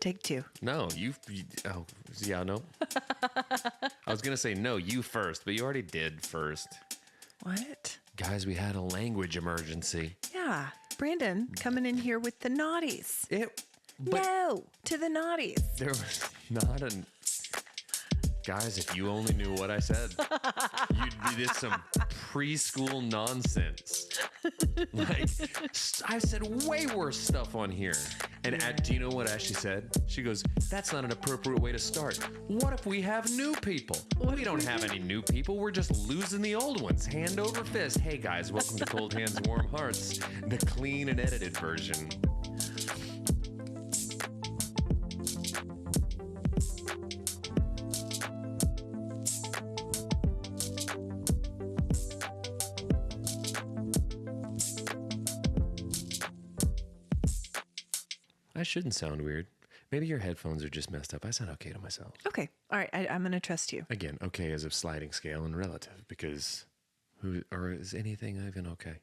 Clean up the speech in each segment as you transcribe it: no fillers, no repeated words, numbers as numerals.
Take two. No, oh, yeah, no. I was going to say, no, you first, but you already did first. What? Guys, we had a language emergency. Yeah. Brandon coming in here with the naughties. But No, to the naughties. there was not a... Guys, if you only knew what I said, you did some preschool nonsense. Like, I said way worse stuff on here. And do you know what Ashley said? She goes, that's not an appropriate way to start. What if we have new people? We don't have any new people. We're just losing the old ones, hand over fist. Hey, guys, welcome to Cold Hands, Warm Hearts, the clean and edited version. I shouldn't sound weird. Maybe your headphones are just messed up. I sound okay to myself. Okay. All right. I'm going to trust you. Again, okay as a sliding scale and relative, because is anything even okay?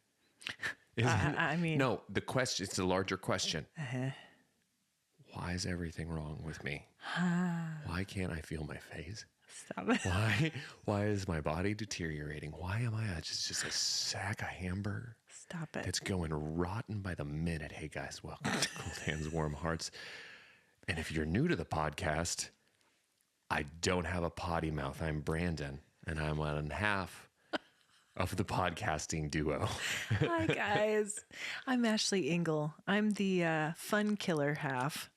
I mean... No, it's a larger question. Uh-huh. Why is everything wrong with me? Why can't I feel my face? Stop it. Why is my body deteriorating? Why am I just a sack of hamburger? Stop it. It's going rotten by the minute. Hey guys, welcome to Cold Hands, Warm Hearts. And if you're new to the podcast, I don't have a potty mouth. I'm Brandon, and I'm one half of the podcasting duo. Hi guys. I'm Ashley Engle. I'm the fun killer half.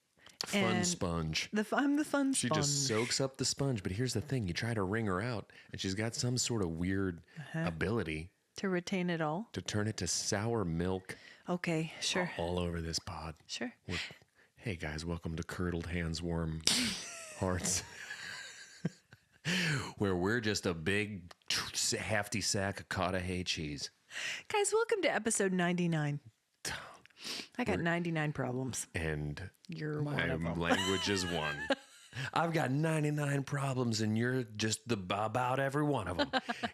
Fun sponge. I'm the fun sponge. She just soaks up the sponge. But here's the thing. You try to wring her out, and she's got some sort of weird ability. To retain it all? To turn it to sour milk. Okay, sure. All over this pod. Sure. Hey, guys, welcome to Curdled Hands, Warm Hearts. Where we're just a big, hefty sack of cotta hay cheese. Guys, welcome to episode 99. I got 99 problems. And you're my one of them. Language is one. I've got 99 problems, and you're just about every one of them.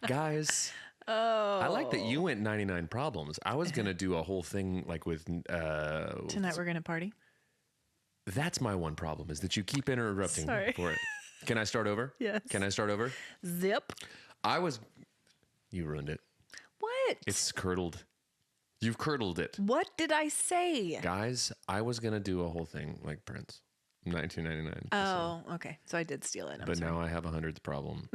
Guys... Oh. I like that you went 99 problems. I was going to do a whole thing like with... Tonight we're going to party? That's my one problem, is that you keep interrupting for it. Can I start over? Yes. Can I start over? Zip. You ruined it. What? It's curdled. You've curdled it. What did I say? Guys, I was going to do a whole thing like Prince. 1999. Oh, okay. So I did steal it. But now I have a 100th problem.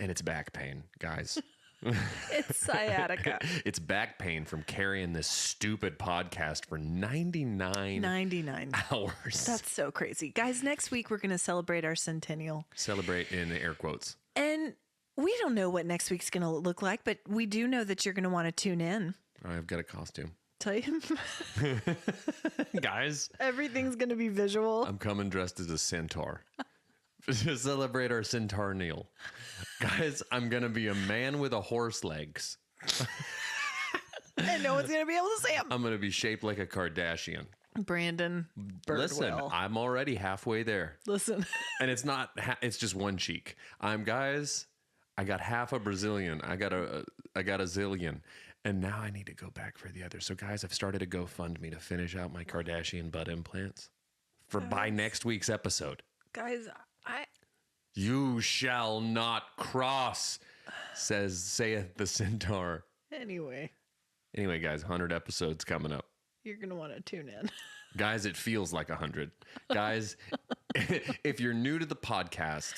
And it's back pain, guys. It's sciatica. It's back pain from carrying this stupid podcast for 99 hours. That's so crazy. Guys, next week we're going to celebrate our centennial. Celebrate in air quotes. And we don't know what next week's going to look like, but we do know that you're going to want to tune in. I've got a costume. Tell you, guys, everything's going to be visual. I'm coming dressed as a centaur to celebrate our centennial. Guys, I'm going to be a man with a horse legs. And no one's going to be able to see him. I'm going to be shaped like a Kardashian. Brandon Birdwell. Listen, I'm already halfway there. Listen. And it's not, it's just one cheek. I got half a Brazilian. I got a zillion. And now I need to go back for the other. So, guys, I've started a GoFundMe to finish out my Kardashian butt implants by next week's episode. Guys, You shall not cross, saith the centaur. Anyway, guys, 100 episodes coming up. You're going to want to tune in. Guys, it feels like 100. Guys, if you're new to the podcast,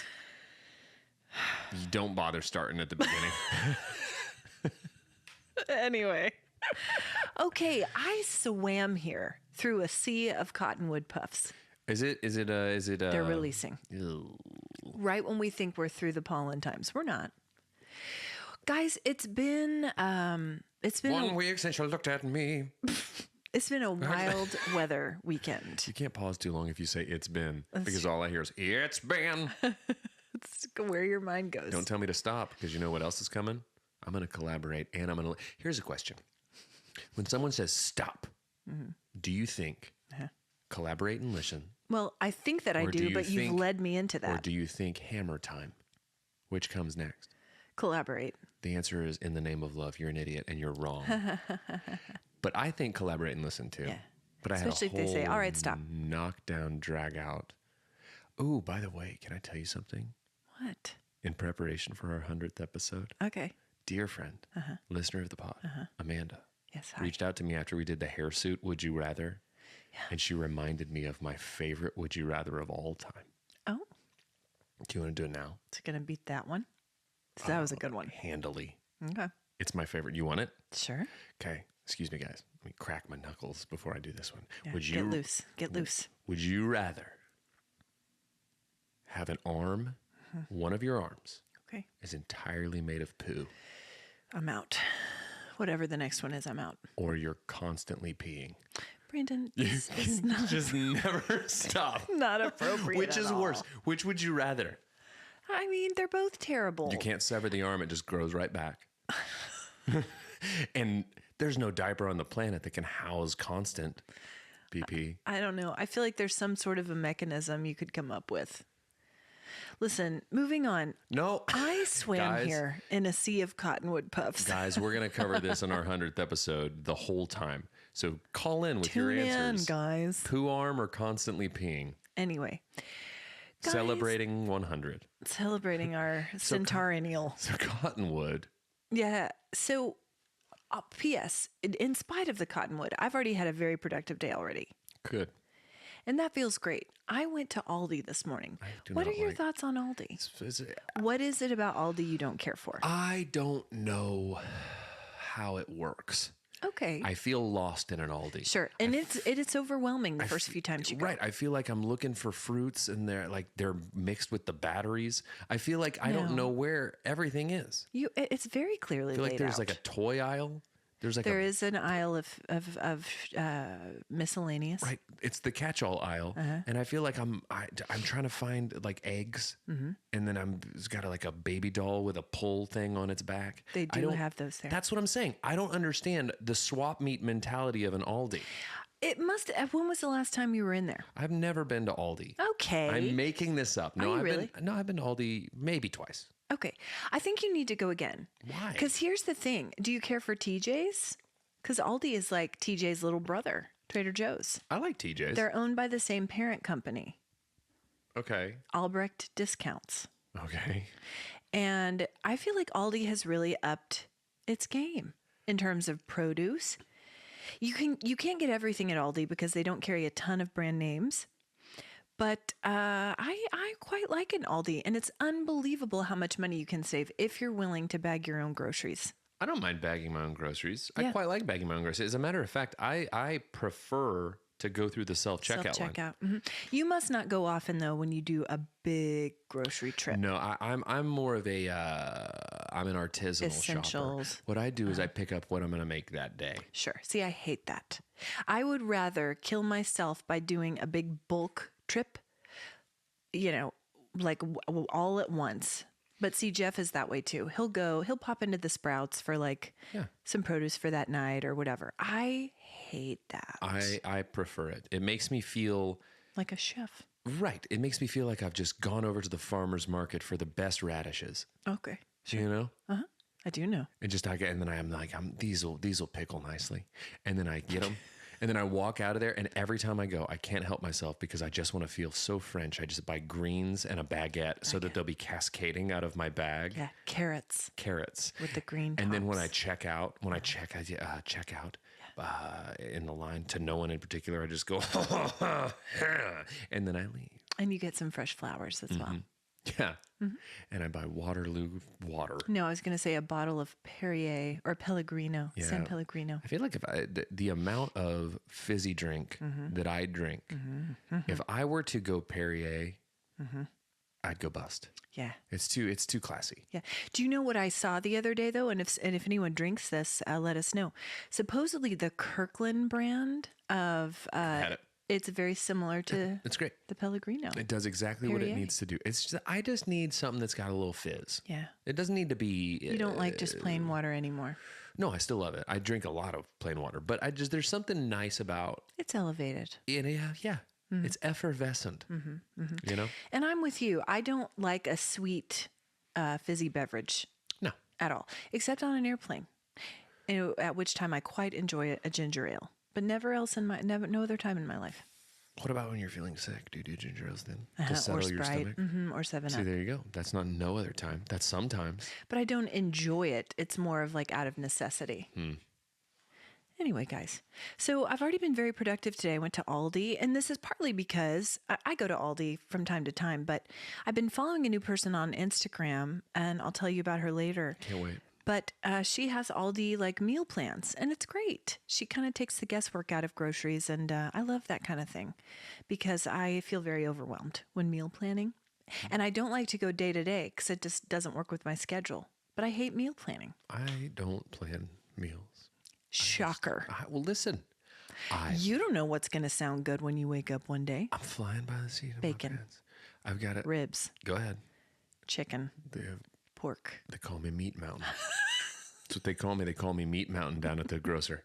you don't bother starting at the beginning. Anyway. Okay, I swam here through a sea of cottonwood puffs. They're releasing. Ew. Right when we think we're through the pollen times. We're not. Guys, it's been 1 week since you looked at me. It's been a wild weather weekend. You can't pause too long if you say it's been, because all I hear is it's been. It's where your mind goes. Don't tell me to stop, because you know what else is coming? I'm going to collaborate, and here's a question. When someone says stop, do you think collaborate and listen? Well, I think that I do, but you've led me into that. Or do you think hammer time? Which comes next? Collaborate. The answer is in the name of love. You're an idiot, and you're wrong. But I think collaborate and listen, too. Yeah. But I Especially had a if they say, whole all right, stop. knockdown, drag out. Oh, by the way, can I tell you something? What? In preparation for our 100th episode, Okay. dear friend, listener of the pod, Amanda, Yes, hi. reached out to me after we did the hairsuit Would You Rather, and she reminded me of my favorite Would You Rather of all time. Oh, Do you want to do it now? it's going to beat that one. So that was a good one. Handily. Okay. It's my favorite. You want it? Sure. Okay. Excuse me, guys. Let me crack my knuckles before I do this one. Yeah, Would you get loose. Get loose. Would you rather have an arm, one of your arms, Okay. is entirely made of poo, I'm out. Whatever the next one is, I'm out. or you're constantly peeing? Brandon, this is not, Just never stop. not appropriate. Which at is all. worse? Which would you rather? I mean, they're both terrible. You can't sever the arm, it just grows right back. And there's no diaper on the planet that can house constant PP. I don't know. I feel like there's some sort of a mechanism you could come up with. Listen, moving on. No. I swam Guys. here in a sea of cottonwood puffs. Guys, we're going to cover this in our 100th episode the whole time. So call in with your Tune in, answers. guys. Poo arm or constantly peeing? Anyway, guys, Celebrating 100. celebrating our centennial. So Cottonwood. Yeah. So, P.S. In spite of the cottonwood, I've already had a very productive day already. Good. And that feels great. I went to Aldi this morning. do What are not your like- thoughts on Aldi? What is it about Aldi you don't care for? I don't know how it works. Okay. I feel lost in an Aldi. Sure. And it's overwhelming the first few times you go. Right. I feel like I'm looking for fruits and they're mixed with the batteries. I feel like I don't know where everything is. It's very clearly I feel laid like there's out. like a toy aisle. There's like There is an aisle of miscellaneous. right. It's the catch-all aisle, and I feel like I'm trying to find like eggs, and then it's got like a baby doll with a pull thing on its back. They I do don't- have those there. That's what I'm saying. I don't understand the swap meet mentality of an Aldi. It must. When was the last time you were in there? I've never been to Aldi. Okay. I'm making this up. No, Are you I've really? I've been to Aldi maybe twice. Okay. I think you need to go again. Why? Because here's the thing. Do you care for TJ's? Because Aldi is like TJ's little brother, Trader Joe's. I like TJ's. They're owned by the same parent company, Okay. Albrecht Discounts. Okay. And I feel like Aldi has really upped its game in terms of produce. You can't get everything at Aldi because they don't carry a ton of brand names. But I quite like an Aldi, and it's unbelievable how much money you can save if you're willing to bag your own groceries. I don't mind bagging my own groceries. Yeah. I quite like bagging my own groceries. As a matter of fact, I prefer to go through the self-checkout line. Self-checkout. You must not go often though when you do a big grocery trip. No, I'm more of a I'm an artisanal Essentials. shopper. What I do is I pick up what I'm going to make that day. Sure. See, I hate that. I would rather kill myself by doing a big bulk trip, like all at once. But see, Jeff is that way too. He'll pop into the Sprouts for like some produce for that night or whatever. I hate that. I prefer it. It makes me feel like a chef. right. It makes me feel like I've just gone over to the farmer's market for the best radishes. Okay. You know? I do know. And just and then I'm like, these will pickle nicely. And then I get them. And then I walk out of there, and every time I go, I can't help myself because I just want to feel so French. I just buy greens and a baguette so that they'll be cascading out of my bag. Yeah, carrots Carrots with the green And then when I tops. check out, in the line to no one in particular, I just go, and then I leave. And you get some fresh flowers as well. Yeah. And I buy Waterloo water. No, I was going to say a bottle of Perrier or Pellegrino, San Pellegrino. I feel like if the amount of fizzy drink that I drink, if I were to go Perrier, I'd go bust. Yeah. It's too classy. Yeah. Do you know what I saw the other day though? And if anyone drinks this, let us know. Supposedly the Kirkland brand of Had it. it's very similar to It's great. the Pellegrino. It does exactly what it Perrier. needs to do. I just need something that's got a little fizz. Yeah. It doesn't need to be. You don't like just plain water anymore. No, I still love it. I drink a lot of plain water, but there's something nice about It's elevated. it. Yeah. It's effervescent. You know? And I'm with you. I don't like a sweet fizzy beverage No. at all, except on an airplane. At which time I quite enjoy a ginger ale. but never else in no other time in my life. What about when you're feeling sick? Do you do ginger ales then to Or settle your Sprite, stomach? or 7 See, Up. there you go. That's not no other time. That's sometimes. But I don't enjoy it. It's more of like out of necessity. Anyway, guys, so I've already been very productive today. I went to Aldi, and this is partly because I go to Aldi from time to time, but I've been following a new person on Instagram, and I'll tell you about her later. Can't wait. But she has Aldi like meal plans, and it's great. She kind of takes the guesswork out of groceries, and I love that kind of thing because I feel very overwhelmed when meal planning. And I don't like to go day to day because it just doesn't work with my schedule. But I hate meal planning. I don't plan meals. Shocker. Well, listen. You don't know what's going to sound good when you wake up one day. I'm flying by the seat of Bacon. my pants. I've got it. Ribs, Go ahead. chicken, pork. They call me Meat Mountain. That's what they call me. They call me Meat Mountain down at the grocer.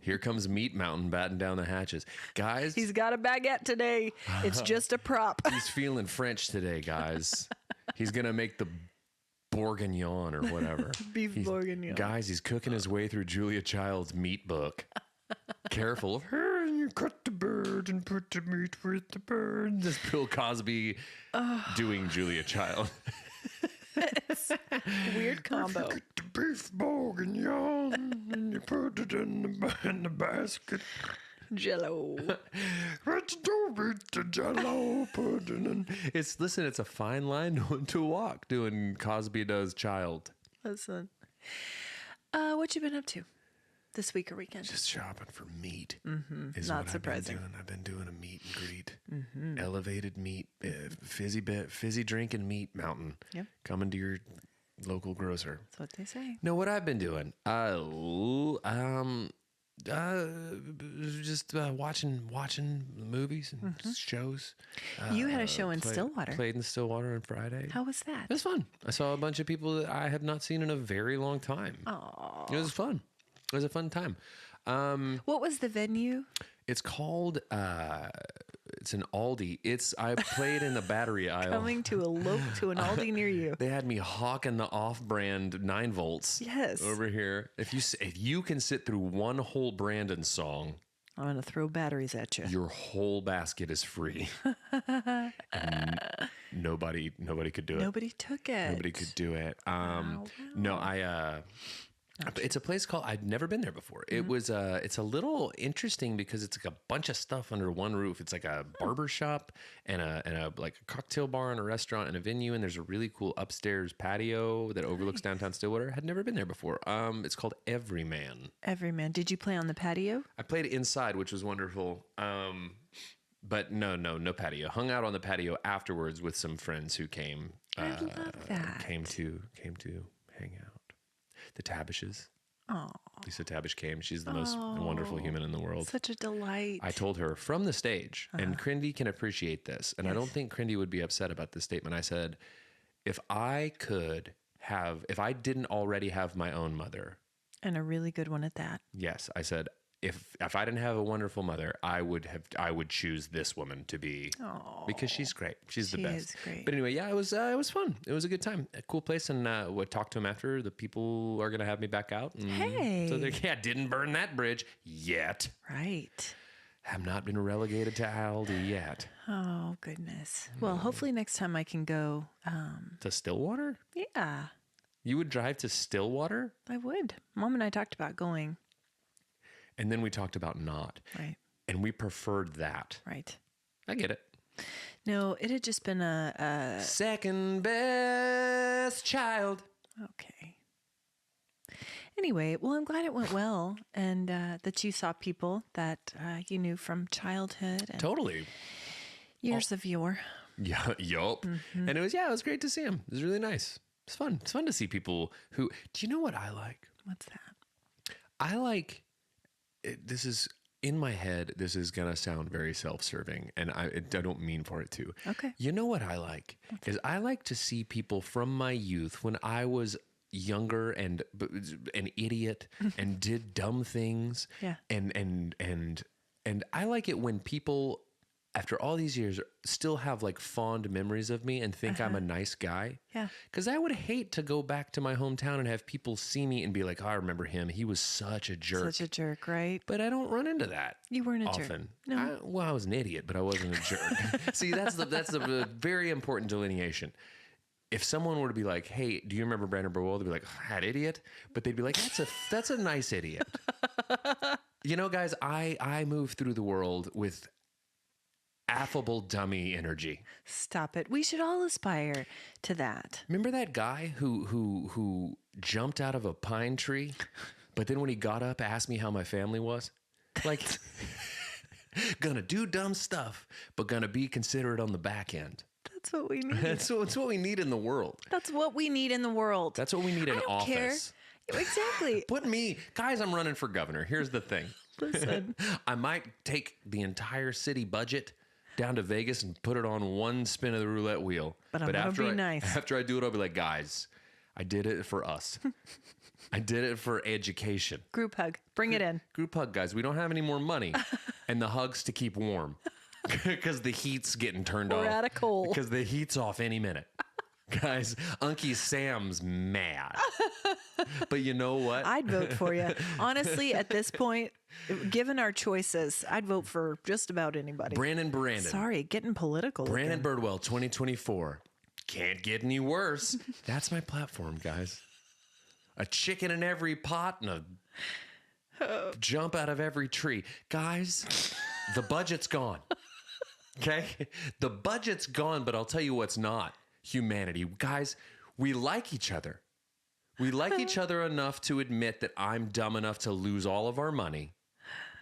Here comes Meat Mountain batting down the hatches. Guys, He's got a baguette today. It's just a prop. he's feeling French today, guys. He's going to make the bourguignon or whatever. Beef bourguignon. Guys, he's cooking his way through Julia Child's meat book. Careful. And you cut the bird and put the meat with the bird. This Bill Cosby doing Julia Child. Weird combo. Get the beef bourguignon and you put it in the basket. Jello. Let's do it to Jello pudding. It's a fine line to walk doing Cosby Does Child. Listen. What you been up to this week or weekend? Just shopping for meat. Is Not what surprising. I've been doing a meet and greet. Elevated meat, fizzy drinking meat mountain. Yep. Coming to your local grocer. That's what they say. No, what I've been doing, just watching movies and shows. You had a show in Played Stillwater. in Stillwater on Friday. How was that? It was fun. I saw a bunch of people that I have not seen in a very long time. Oh. It was fun. It was a fun time. What was the venue? It's called, it's an Aldi. I played in the battery aisle. Coming to an Aldi near you. They had me hawking the off-brand 9 volts. Yes. Over here. If you can sit through one whole Brandon song, I'm going to throw batteries at you. your whole basket is free. And nobody could do it. Nobody took it. Nobody could do it. Wow. No, it's a place called, I'd never been there before. It was, it's a little interesting because it's like a bunch of stuff under one roof. It's like a barber shop and a like a cocktail bar and a restaurant and a venue. And there's a really cool upstairs patio that overlooks downtown Stillwater. Had never been there before. It's called Everyman. Everyman. Did you play on the patio? I played inside, which was wonderful. But no patio. Hung out on the patio afterwards with some friends who came. I love that. Came to hang out. The Tabishes. Oh, Lisa Tabish came. She's the most wonderful human in the world. such a delight. I told her from the stage, and Crindy can appreciate this, and I don't think Crindy would be upset about this statement. I said, if I didn't already have my own mother, And a really good one at that. yes, I said, if I didn't have a wonderful mother, I would choose this woman to be because she's great. She's the She best. is great. But anyway, yeah, it was fun. It was a good time. A cool place, and we'll talk to him after. The people are gonna have me back out. And Hey. so didn't burn that bridge yet. Right. Have not been relegated to Aldi yet. Oh, goodness. Well, hopefully next time I can go. To Stillwater? Yeah, You would drive to Stillwater? I would. Mom and I talked about going. And then we talked about not. Right. And we preferred that. Right. I get it. No, it had just been a Second best child. okay. Anyway, well, I'm glad it went well, and that you saw people that you knew from childhood and Totally. years of yore. Yeah, yup. And it was great to see him. It was really nice. It's fun. It's fun to see people who, do you know what I like? What's that? I like, this is, in my head, this is going to sound very self-serving, and I don't mean for it to. Okay. You know what I like? Is I like to see people from my youth when I was younger and an idiot and did dumb things. Yeah. And I like it when people after all these years, still have like fond memories of me and think I'm a nice guy. Yeah. Because I would hate to go back to my hometown and have people see me and be like, oh, I remember him. He was such a jerk. Such a jerk, right? But I don't run into that. You weren't a often. jerk. No. I was an idiot, but I wasn't a jerk. See, that's the very important delineation. If someone were to be like, hey, do you remember Brandon Birdwell? They'd be like, that idiot. But they'd be like, that's a nice idiot. You know, guys, I move through the world with affable dummy energy. Stop it. We should all aspire to that. Remember that guy who jumped out of a pine tree, but then when he got up, asked me how my family was? Like, gonna do dumb stuff, but gonna be considerate on the back end. That's what we need. That's what we need in the world. That's what we need in the world. That's what we need in I don't office. care. Exactly. Put me, guys, I'm running for governor. Here's the thing. Listen. I might take the entire city budget down to Vegas and put it on one spin of the roulette wheel. But I'm going to be nice. After I do it, I'll be like, guys, I did it for us. I did it for education. Group hug. Bring it in. Group hug, guys. We don't have any more money. And the hug's to keep warm. Because the heat's getting turned off. We're out of coal. Because the heat's off any minute. Guys, Unky Sam's mad. But you know what? I'd vote for you. Honestly, at this point, given our choices, I'd vote for just about anybody. Brandon. Sorry, getting political. Brandon again. Birdwell, 2024. Can't get any worse. That's my platform, guys. A chicken in every pot and a jump out of every tree. Guys, the budget's gone. Okay? The budget's gone, but I'll tell you what's not. Humanity. Guys, we like each other. We like each other enough to admit that I'm dumb enough to lose all of our money,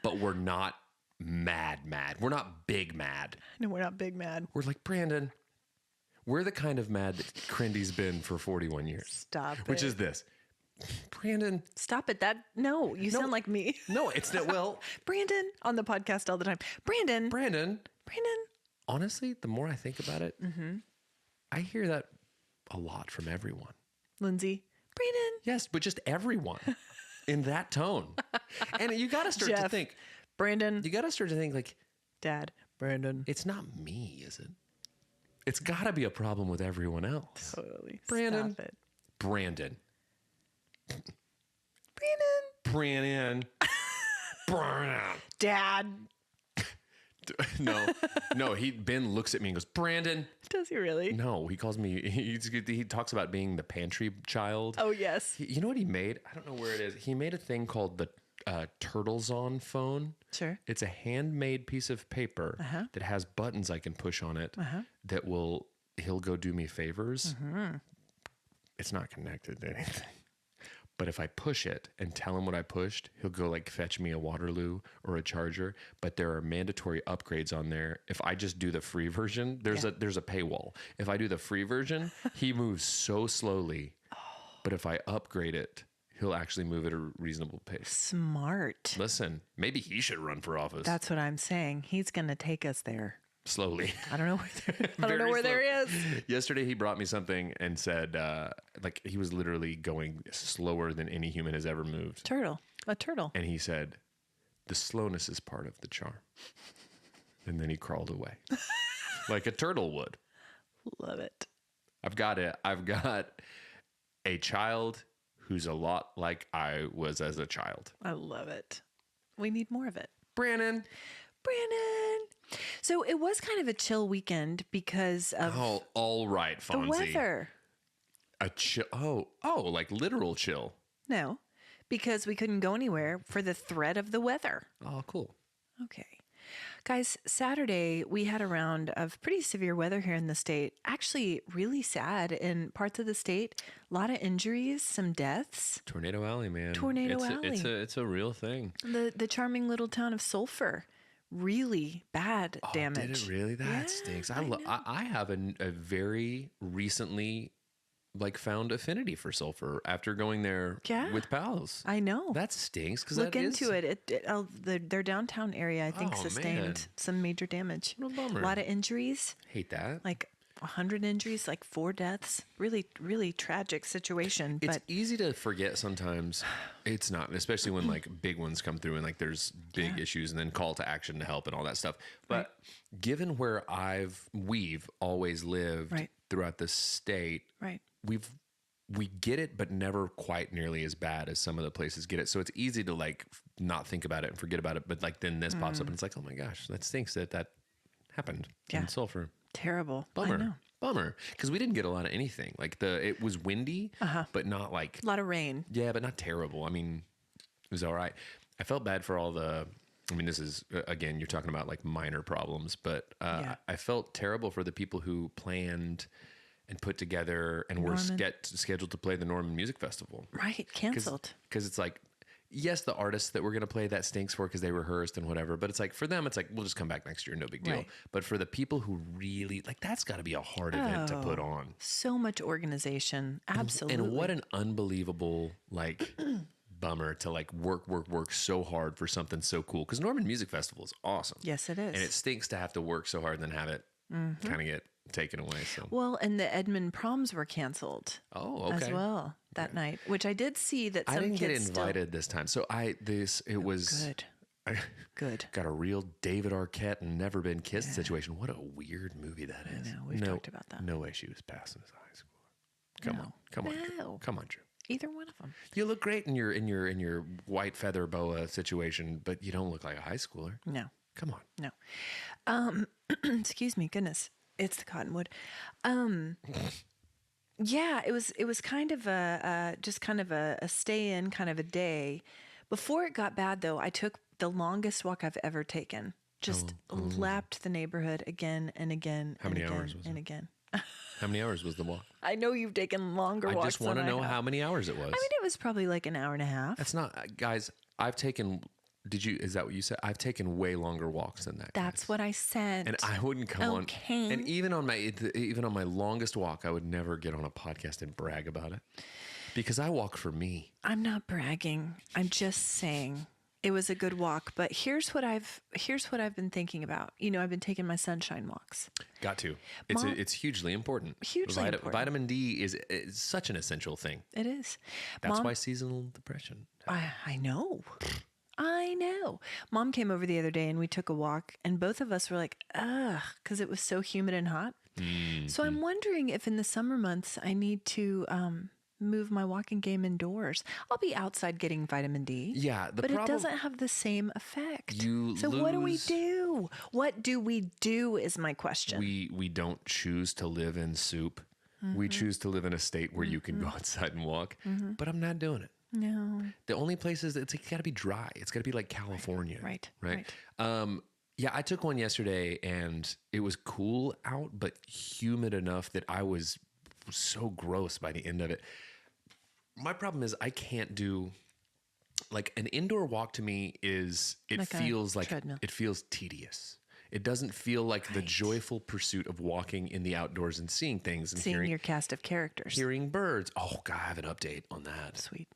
but we're not mad. We're not big mad. No, we're not big mad. We're like, Brandon, we're the kind of mad that Crendy's been for 41 years. Stop it. Which is this. Brandon. Stop it. You sound like me. No, it's not. Well, Brandon on the podcast all the time. Brandon. Honestly, the more I think about it, I hear that a lot from everyone. Lindsay. Brandon. Yes, but just everyone in that tone. And you got to start to think. Brandon. You got to start to think like, Dad. Brandon. It's not me, is it? It's got to be a problem with everyone else. Totally. Brandon. Stop it. Brandon. Brandon. Dad. No. Ben looks at me and goes, Brandon. Does he really? No, he calls me, he talks about being the pantry child. Oh, yes. You know what he made? I don't know where it is. He made a thing called the Turtles On phone. Sure. It's a handmade piece of paper that has buttons I can push on it that he'll go do me favors. It's not connected to anything. But if I push it and tell him what I pushed, he'll go like fetch me a Waterloo or a charger. But there are mandatory upgrades on there. If I just do the free version, there's a paywall. If I do the free version, he moves so slowly. But if I upgrade it, he'll actually move at a reasonable pace. Smart. Listen, maybe he should run for office. That's what I'm saying. He's going to take us there. Slowly. I don't know where there is. Yesterday, he brought me something and said, like, he was literally going slower than any human has ever moved. A turtle. And he said, the slowness is part of the charm. And then he crawled away like a turtle would. Love it. I've got a child who's a lot like I was as a child. I love it. We need more of it. Brandon. So it was kind of a chill weekend because of all right, Fonzie. the weather. A chill. Oh, like literal chill. No, because we couldn't go anywhere for the threat of the weather. Oh, cool. Okay. Guys, Saturday we had a round of pretty severe weather here in the state. Actually, really sad in parts of the state. A lot of injuries, some deaths. Tornado Alley, man. Tornado Alley. It's a real thing. The charming little town of Sulphur. Really bad damage. Did it really? That stinks. I have a very recently found affinity for Sulphur after going there with pals. I know. That stinks because look into it. Their downtown area, I think, sustained some major damage. What a bummer. A lot of injuries. Hate that. Like 100 injuries, like 4 deaths. Really, really tragic situation. It's But easy to forget sometimes. It's not, especially when like big ones come through and like there's big issues and then call to action to help and all that stuff. But given where we've always lived throughout the state, we get it, but never quite nearly as bad as some of the places get it. So it's easy to like not think about it and forget about it. But like then this pops up and it's like, oh my gosh, that stinks that happened in Sulphur. terrible. Bummer. I know. Bummer. Because we didn't get a lot of anything. Like it was windy, but not like, A lot of rain. yeah, but not terrible. I mean, it was all right. I felt bad for all this is, again, you're talking about like minor problems, but I felt terrible for the people who planned and put together and were scheduled to play the Norman Music Festival. Right. Canceled. Because it's like, yes, the artists that we're going to play, that stinks for because they rehearsed and whatever. But it's like, for them, it's like, we'll just come back next year. No big deal. Right. But for the people who really, like, that's got to be a hard event to put on. So much organization. Absolutely. And what an unbelievable, like, bummer to, like, work so hard for something so cool. Because Norman Music Festival is awesome. Yes, it is. And it stinks to have to work so hard and then have it kind of get taken away. So Well, and the Edmond proms were canceled as well that night, which I did see that some I didn't get kids invited this time. So it was good. I Good. got a real David Arquette and Never Been Kissed situation. What a weird movie that is. I know. We've talked about that. No way she was passing as a high schooler. Come on, Drew. Come on, Drew. Either one of them. You look great in your white feather boa situation, but you don't look like a high schooler. No. Come on. No. Excuse me. Goodness. It's the cottonwood. Yeah, it was kind of a stay in kind of a day. Before it got bad though, I took the longest walk I've ever taken. Just lapped the neighborhood again and again. How many hours was it? And again. How many hours was the walk? I know you've taken longer walks. I just want to know how many hours it was. I mean, it was probably like an hour and a half. That's not, guys. I've taken. Is that what you said? I've taken way longer walks than that. That's what I said. And I wouldn't come on. And even on my longest walk, I would never get on a podcast and brag about it because I walk for me. I'm not bragging. I'm just saying it was a good walk. But here's what I've been thinking about. You know, I've been taking my sunshine walks. Got to. It's hugely important. Hugely important. Vitamin D is such an essential thing. It is. That's why seasonal depression. I know. I know. Mom came over the other day and we took a walk and both of us were like, ugh, because it was so humid and hot. Mm-hmm. So I'm wondering if in the summer months I need to move my walking game indoors. I'll be outside getting vitamin D. Yeah. But it doesn't have the same effect. What do we do? What do we do is my question. We don't choose to live in soup. Mm-hmm. We choose to live in a state where you can go outside and walk, but I'm not doing it. No. The only places it's got to be dry. It's got to be like California. Right. Yeah, I took one yesterday and it was cool out, but humid enough that I was so gross by the end of it. My problem is I can't do like an indoor walk to me feels tedious. It doesn't feel like the joyful pursuit of walking in the outdoors and seeing things and seeing your cast of characters. Hearing birds. Oh, God, I have an update on that. Sweet.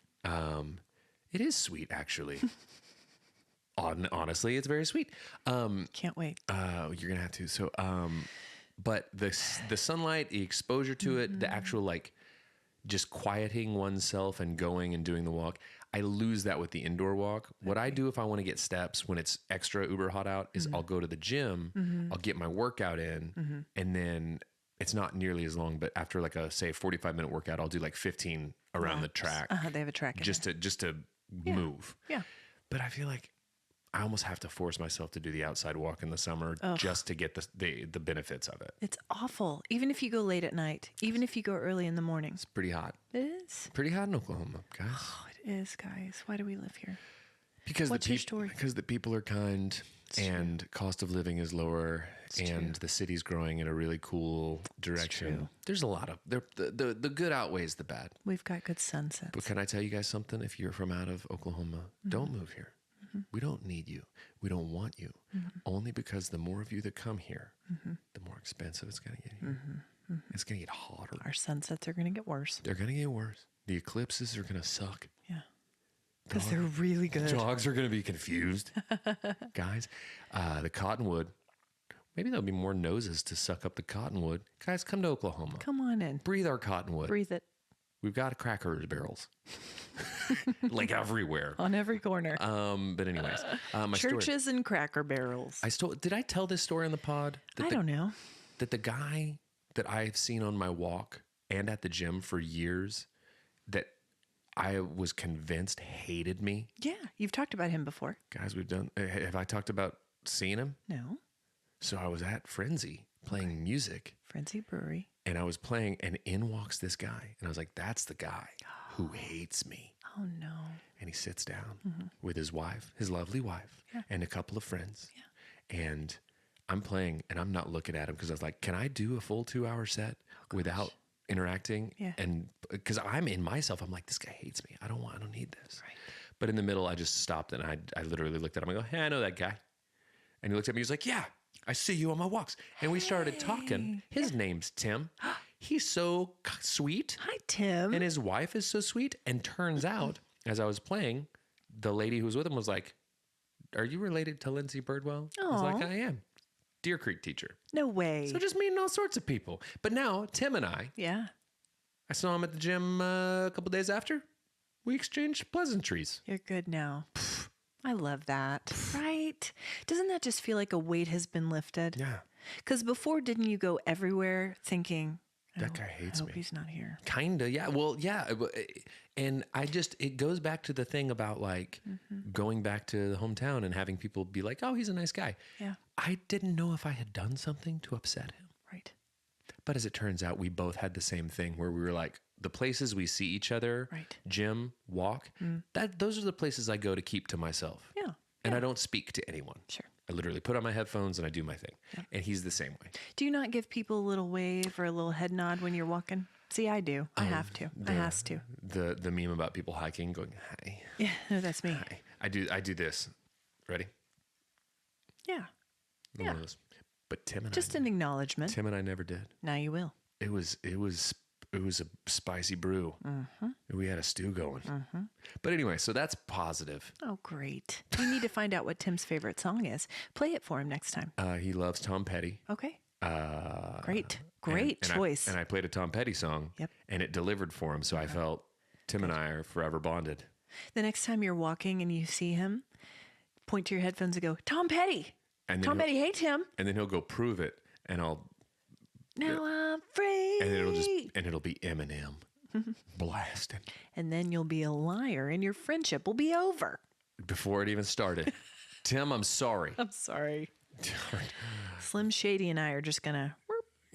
It is sweet, actually. Honestly, it's very sweet. Can't wait. You're gonna have to. So, but the sunlight, the exposure to it, the actual like just quieting oneself and going and doing the walk. I lose that with the indoor walk. What I do if I want to get steps when it's extra uber hot out is I'll go to the gym, I'll get my workout in, and then it's not nearly as long. But after like a say 45-minute workout, I'll do like 15 around the track. They have a track just to move. Yeah. But I feel like I almost have to force myself to do the outside walk in the summer just to get the benefits of it. It's awful. Even if you go late at night, even if you go early in the morning. It's pretty hot. It is. Pretty hot in Oklahoma, guys. Oh, it is, guys. Why do we live here? Because What's your story? Because the people are kind and cost of living is lower and the city's growing in a really cool direction. There's a lot of the good outweighs the bad. We've got good sunsets. But can I tell you guys something? If you're from out of Oklahoma, don't move here. We don't need you. We don't want you. Only because the more of you that come here, the more expensive it's going to get here. It's going to get hotter. Our sunsets are going to get worse. They're going to get worse. The eclipses are going to suck. Yeah. Because they're really good. Dogs are going to be confused. Guys, the cottonwood maybe there'll be more noses to suck up the cottonwood. Guys, come to Oklahoma. Come on in. Breathe our cottonwood. Breathe it We've got cracker barrels. Like everywhere. on every corner. But anyways, my Churches story. and Cracker Barrels. Did I tell this story on the pod? I don't know. That the guy that I've seen on my walk and at the gym for years that I was convinced hated me. Yeah, you've talked about him before. Guys, have I talked about seeing him? No. So I was at Frenzy playing music. Frenzy Brewery. And I was playing, and in walks this guy. And I was like, that's the guy who hates me. Oh, no. And he sits down with his wife, his lovely wife, and a couple of friends. Yeah. And I'm playing, and I'm not looking at him because I was like, can I do a full 2-hour set without interacting? Yeah. And because I'm in myself, I'm like, this guy hates me. I don't need this. Right. But in the middle, I just stopped, and I literally looked at him. I go, hey, I know that guy. And he looked at me. He was like, yeah, I see you on my walks. And we started talking. His name's Tim. He's so sweet. Hi, Tim. And his wife is so sweet. And turns out, as I was playing, the lady who was with him was like, are you related to Lindsay Birdwell? I was like, I am. Deer Creek teacher. No way. So just meeting all sorts of people. But now, Tim and I saw him at the gym a couple days after. We exchanged pleasantries. You're good now. I love that. Right? Doesn't that just feel like a weight has been lifted? Yeah. Because before, didn't you go everywhere thinking, that guy hates I me. hope he's not here. Kinda, yeah. Well, yeah. And it goes back to the thing about like going back to the hometown and having people be like, oh, he's a nice guy. Yeah. I didn't know if I had done something to upset him. Right. But as it turns out, we both had the same thing where we were like, the places we see each other, gym, walk, those are the places I go to keep to myself. Yeah. And I don't speak to anyone. Sure. I literally put on my headphones and I do my thing. Yeah. And he's the same way. Do you not give people a little wave or a little head nod when you're walking? See, I do. I have to. I has to. The meme about people hiking going, hi. Yeah, no, that's me. Hi. I do this. Ready? Yeah. One of those. But Tim and just an acknowledgement. Tim and I never did. Now you will. It was a spicy brew. We had a stew going. But anyway, so that's positive. Oh, great. We need to find out what Tim's favorite song is. Play it for him next time. He loves Tom Petty. Okay. Great choice. I played a Tom Petty song. Yep. And it delivered for him. So I felt Tim and I are forever bonded. The next time you're walking and you see him, point to your headphones and go, Tom Petty. And Tom Petty hates him. And then he'll go prove it. And Now I'm free. And it'll be Eminem blasting. And then you'll be a liar and your friendship will be over. Before it even started. Tim, I'm sorry. I'm sorry. Slim Shady and I are just going to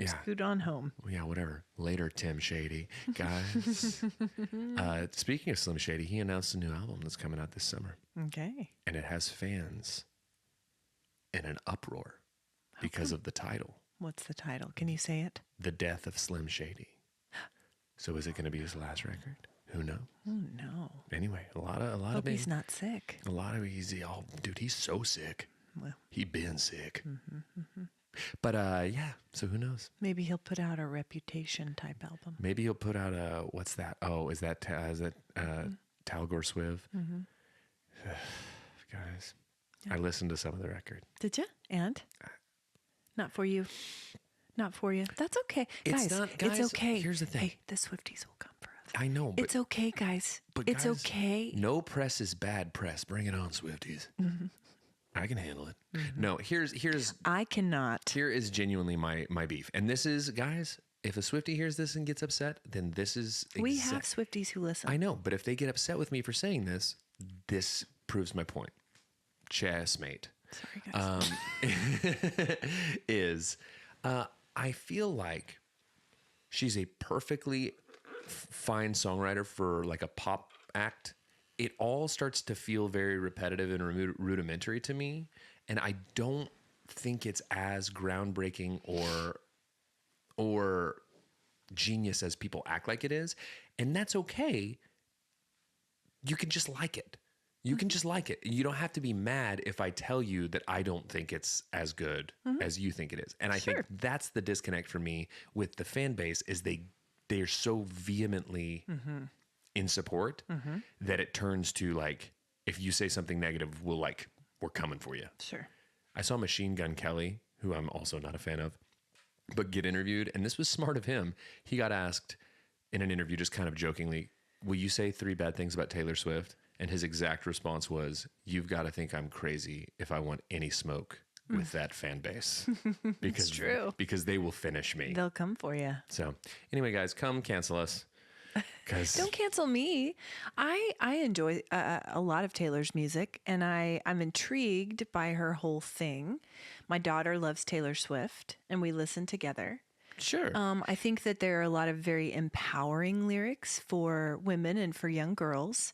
scoot on home. Yeah, whatever. Later, Tim Shady. Guys. Speaking of Slim Shady, he announced a new album that's coming out this summer. Okay. And it has fans in an uproar because of the title. What's the title? Can you say it? The Death of Slim Shady. So is it going to be his last record? Who knows? Oh, no. Anyway, a lot Hope of he's not sick. A lot of easy. Oh, dude, he's so sick. Well, he been sick. But yeah, so who knows? Maybe he'll put out a Reputation type album. Maybe he'll put out a what's that? Oh, is that Talgor Swiv? Guys, I listened to some of the record. Did you? And not for you. Not for you. That's okay, guys. It's okay. Here's the thing. Hey, the Swifties will come for us. I know, but it's okay, guys. But it's guys, okay. No press is bad press. Bring it on, Swifties. I can handle it. No, here's I cannot. Here is genuinely my beef. And this is, guys, if a Swiftie hears this and gets upset, then this is we have Swifties who listen. I know, but if they get upset with me for saying this, this proves my point. Chessmate. Sorry, guys. I feel like she's a perfectly fine songwriter for like a pop act. It all starts to feel very repetitive and rudimentary to me. And I don't think it's as groundbreaking or genius as people act like it is. And that's okay. You can just like it. You can just like it. You don't have to be mad if I tell you that I don't think it's as good as you think it is. And I think that's the disconnect for me with the fan base is they're so vehemently in support that it turns to like, if you say something negative, we're coming for you. Sure. I saw Machine Gun Kelly, who I'm also not a fan of, but get interviewed. And this was smart of him. He got asked in an interview, just kind of jokingly, will you say 3 bad things about Taylor Swift? And his exact response was, you've got to think I'm crazy if I want any smoke with that fan base. Because, true. Because they will finish me. They'll come for you. So anyway, guys, come cancel us. Don't cancel me. I enjoy a lot of Taylor's music, and I'm intrigued by her whole thing. My daughter loves Taylor Swift, and we listen together. Sure. I think that there are a lot of very empowering lyrics for women and for young girls.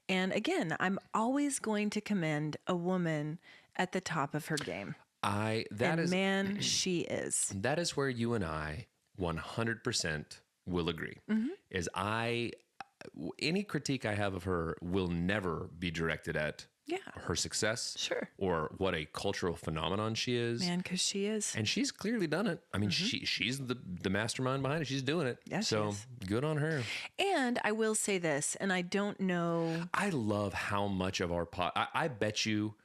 And again, I'm always going to commend a woman at the top of her game. Man, she is. That is where you and I 100% will agree. Is any critique I have of her will never be directed at her success, Sure, or what a cultural phenomenon she is. Man, because she is. And she's clearly done it. I mean, she's the mastermind behind it. She's doing it. Yeah, so she is. good on her. And I will say this, and I don't know. I love how much of our I bet you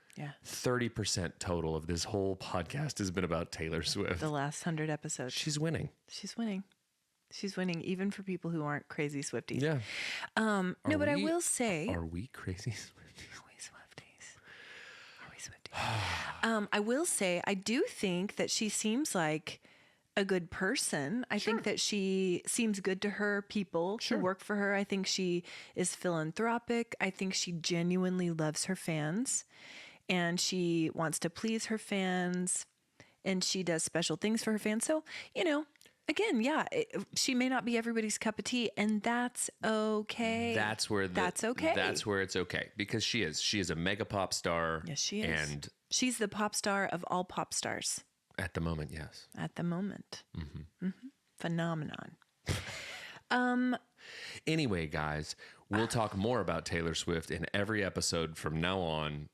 30% total of this whole podcast has been about Taylor Swift. The last 100 episodes. She's winning. She's winning. She's winning, even for people who aren't crazy Swifties. Yeah. No, but I will say. Are we crazy Swifties? I will say, I do think that she seems like a good person. I think that she seems good to her people who work for her. I think she is philanthropic. I think she genuinely loves her fans, and she wants to please her fans, and she does special things for her fans. So, again, she may not be everybody's cup of tea, and that's okay. That's where that's okay. That's where it's okay, because she is a mega pop star. Yes, she is. And she's the pop star of all pop stars. At the moment, yes. At the moment. Phenomenon. Anyway, guys, we'll talk more about Taylor Swift in every episode from now on,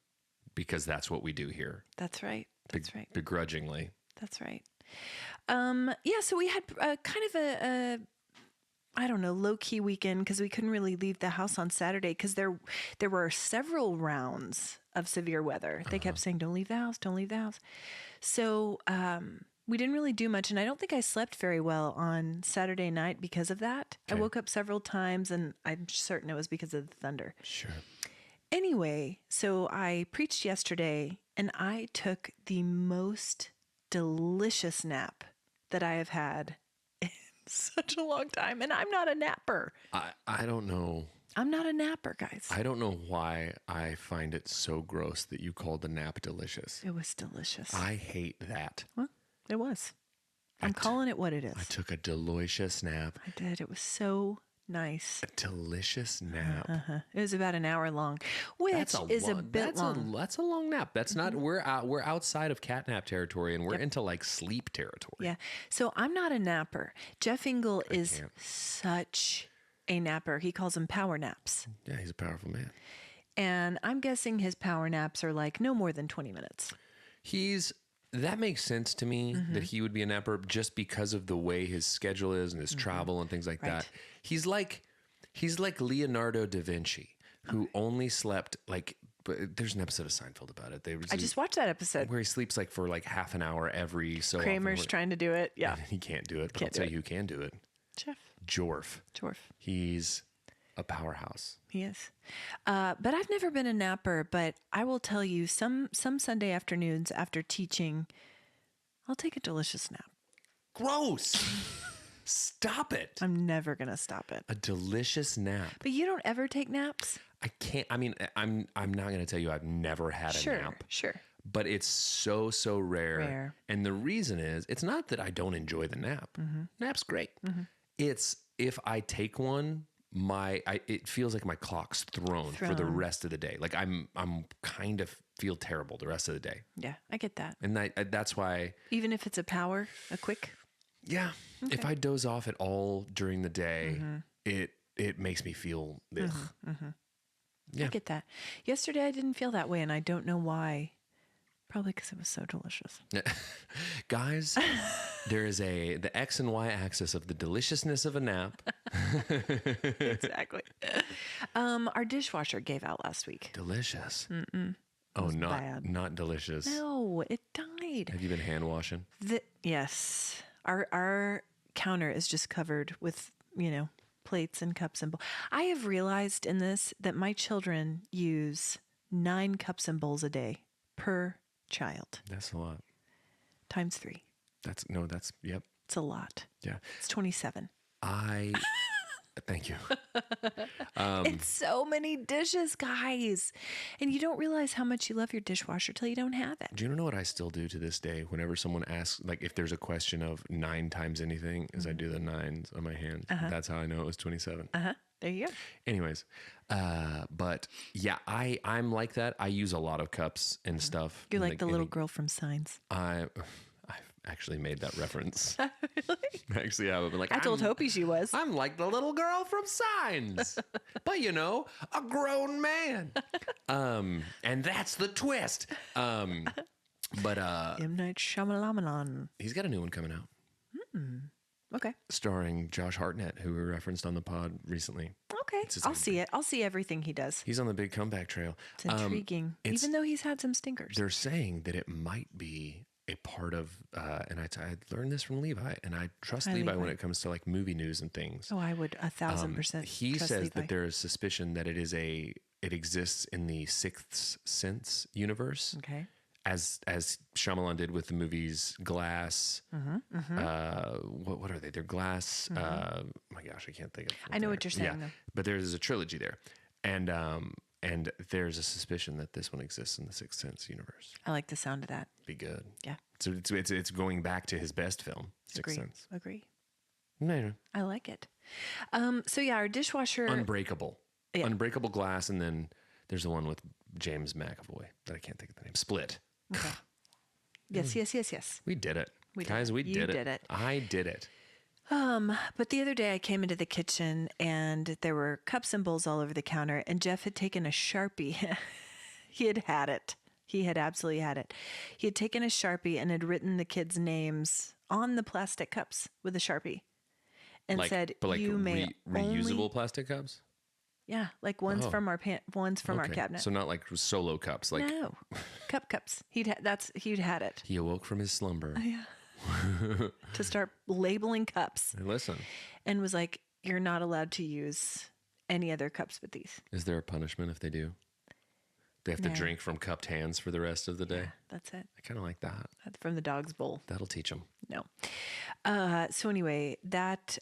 because that's what we do here. That's right. That's right. Begrudgingly. That's right. So we had kind of a I don't know, low-key weekend, because we couldn't really leave the house on Saturday because there were several rounds of severe weather. They kept saying, don't leave the house, don't leave the house. So we didn't really do much, and I don't think I slept very well on Saturday night because of that. Okay. I woke up several times, and I'm certain it was because of the thunder. Sure. Anyway, so I preached yesterday, and I took the most delicious nap that I have had in such a long time. And I'm not a napper. I don't know. I'm not a napper, guys. I don't know why I find it so gross that you called the nap delicious. It was delicious. I hate that. Well, it was. I'm calling it what it is. I took a delicious nap. I did. It was so nice. A delicious nap. It was about an hour long, which is a bit long. That's a long nap. That's not, we're outside of catnap territory, and we're into like sleep territory. Yeah. So I'm not a napper. Jeff Engle is such a napper. He calls them power naps. Yeah, he's a powerful man. And I'm guessing his power naps are like no more than 20 minutes. That makes sense to me, that he would be a napper, just because of the way his schedule is and his travel and things like that. He's like Leonardo da Vinci, who only slept there's an episode of Seinfeld about it. I just watched that episode where he sleeps for like half an hour every so Kramer's often. trying to do it. Yeah. He can't do it, but I'll tell you who can do it. Jeff. Jorf. He's a powerhouse. He is. But I've never been a napper, but I will tell you, some Sunday afternoons after teaching, I'll take a delicious nap. Gross. Stop it. I'm never going to stop it. A delicious nap. But you don't ever take naps? I can't. I mean, I'm not going to tell you I've never had a nap. Sure. But it's so rare. And the reason is, it's not that I don't enjoy the nap. Nap's great. It's if I take one, it feels like my clock's thrown for the rest of the day. Like I'm kind of feel terrible the rest of the day. Yeah, I get that. And that's why. Even if it's a quick. Yeah. Okay. If I doze off at all during the day, it makes me feel. Yeah. I get that. Yesterday I didn't feel that way, and I don't know why. Probably because it was so delicious. Guys, there is the X and Y axis of the deliciousness of a nap. Exactly. Our dishwasher gave out last week. Delicious. Oh, was not bad. not delicious. No, it died. Have you been hand washing? Yes, our counter is just covered with plates and cups and bowls. I have realized in this that my children use 9 cups and bowls a day per child That's a lot. times 3. That's yep. It's a lot. Yeah. It's 27. Thank you. It's so many dishes, guys. And you don't realize how much you love your dishwasher till you don't have it. Do you know what I still do to this day? Whenever someone asks, like, if there's a question of 9 times anything, is I do the 9s on my hands. That's how I know it was 27. There you go. Anyways, but yeah, I'm like that. I use a lot of cups and stuff. You're like the little girl from Signs. I've actually made that reference. Actually, I would be like, I told Hopi she was. I'm like the little girl from Signs, but a grown man. And that's the twist. But M. Night Shyamalan. he's got a new one coming out, Okay. starring Josh Hartnett, who we referenced on the pod recently. Okay. just I'll like a see it. I'll see everything he does. He's on the big comeback trail. It's intriguing. Even though he's had some stinkers. They're saying that it might be a part of, and I learned this from Levi, and I trust Hi, Levi when Levi. it comes to like movie news and things. Oh, I would 1,000%. He trust says Levi. that there is suspicion that it exists in the Sixth Sense universe, Okay. as Shyamalan did with the movies Glass. What are they? They're Glass. My gosh, I can't think of. I know what you're saying, Yeah, though. but there's a trilogy there, and there's a suspicion that this one exists in the Sixth Sense universe. I like the sound of that. Be good. Yeah. So it's going back to his best film, Sixth Agree. Sense. Agree. No. I like it. So yeah, our dishwasher. Unbreakable. Yeah. Unbreakable Glass, and then there's the one with James McAvoy that I can't think of the name. Split. Okay. Yes. We did it. We did Guys, it. we You did it. did it. I did it. But the other day I came into the kitchen and there were cups and bowls all over the counter, and Jeff had taken a Sharpie. He had it. He had absolutely had it. He had taken a Sharpie and had written the kids' names on the plastic cups with a Sharpie and said, "You may reusable only..." plastic cups? Yeah, like one's Oh. from our one's from our Okay. cabinet. So not like solo cups. Like No, cups. He'd had it. he awoke from his slumber. Yeah. To start labeling cups, Hey, listen, and was like, "You're not allowed to use any other cups but these." is there a punishment if they do? They have to No. drink from cupped hands for the rest of the day. Yeah, that's it. I kind of like that. That's from the dog's bowl. That'll teach them. No. So anyway, that's